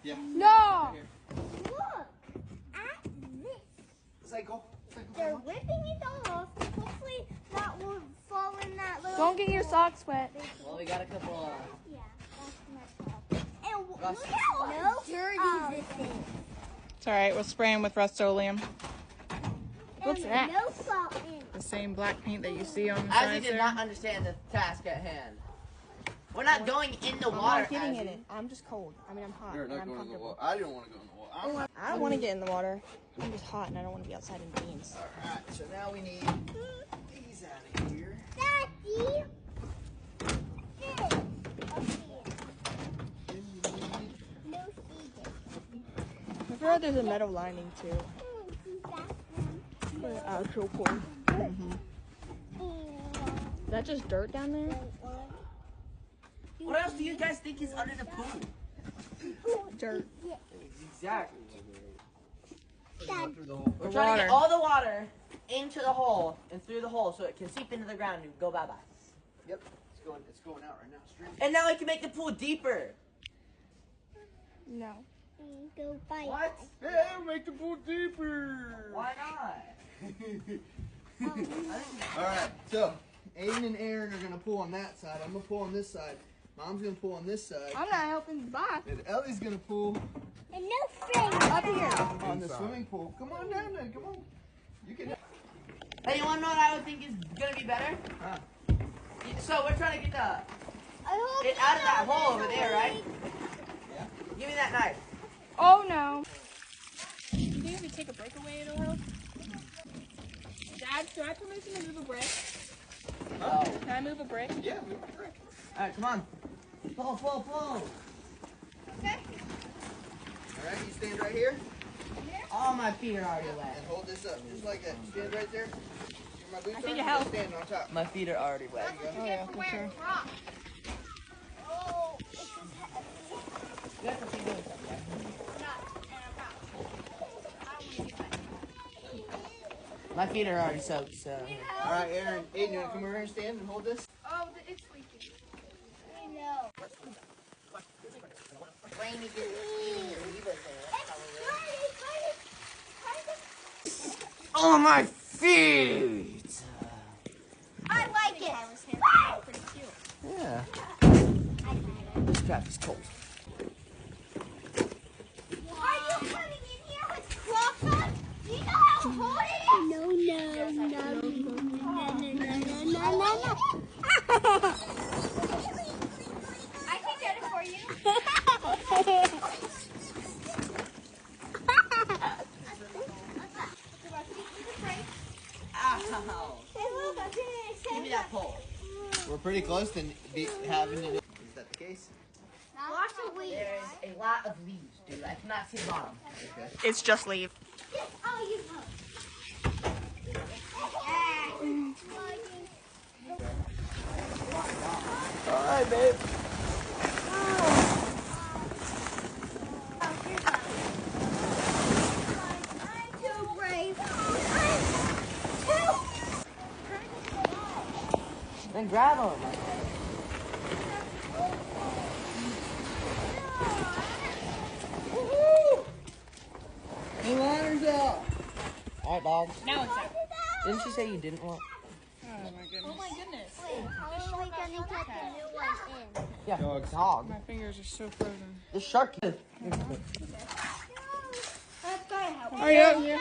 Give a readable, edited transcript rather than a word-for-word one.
Yeah. No. Right Look at this. Cycle. They're ripping it off. Hopefully that will fall in that little. Don't get your socks wet. Well, we got a couple. Yeah, that's my problem. And look Rust. how dirty this is. It's all right. We'll spray them with Rust-Oleum. What's And that? No salt in. The same black paint that you see on the Azzy sides did there. not understand the task at hand. We're not going in the water, I'm not getting in Azzy. it. I'm just cold. I mean, I'm hot. We're and not I'm going in the comfortable. water. I didn't want to go in the water. I don't want to get in the water. I'm just hot and I don't want to be outside in jeans. Alright, so now we need these out of here. Daddy. This. Okay. No seed. I forgot there's a metal lining too. For the actual pool. Is that just dirt down there? What else do you guys think is under the pool? Dirt. Exactly. Dad. We're trying to get all the water into the hole and through the hole so it can seep into the ground and go bye-bye. Yep. It's going out right now. Straight. And now we can make the pool deeper. No. Go bye. What? Hey, make the pool deeper. Why not? Alright, so Aiden and Aaron are gonna pull on that side. I'm gonna pull on this side. Mom's gonna pull on this side. I'm not helping the box. And Ellie's gonna pull And no flame. Up here. on the swimming pool. Come on down there, come on. You can. Hey, you want to know what I would think is gonna be better? Huh. So we're trying to get I hope it out of that you know hole over there's there, a right? leak. Yeah. Give me that knife. Oh no. You think if we take a break away it'll help? Dad, do I have permission to move a brick? Oh. Can I move a brick? Yeah, move the brick. All right, come on. Pull, pull, pull. Alright, you stand right here All my feet are already wet. and hold this up. Just like that. Stand right there. Give my boots I think on, it helps. Stand on top. My feet are already wet. There you go. Oh yeah, for sure. Oh, it's just You have to keep doing something. My feet are already soaked, so. Alright, Aaron. Aiden, you wanna come over here and stand and hold this? Oh, it's leaking. I know. Oh, my feet! I like it. Yeah. This crap is cold. Are you coming in here with Crocs on? Do you know how cold it is? No, no. I can get it for you. Ow! Give me that pole. We're pretty close to having it. Is that the case? Lots of weeds. There's a lot of leaves, dude. I cannot see the bottom. Okay. It's just leave. Oh, you Alright, babe. I'm too brave. Then grab them. The liner's out. Alright, dogs. Now it's out. Didn't you say you didn't want? Oh my goodness. How are we gonna get the new one in? Yeah, Dogs. dog. My fingers are so frozen. The shark. That's gotta help. Are you?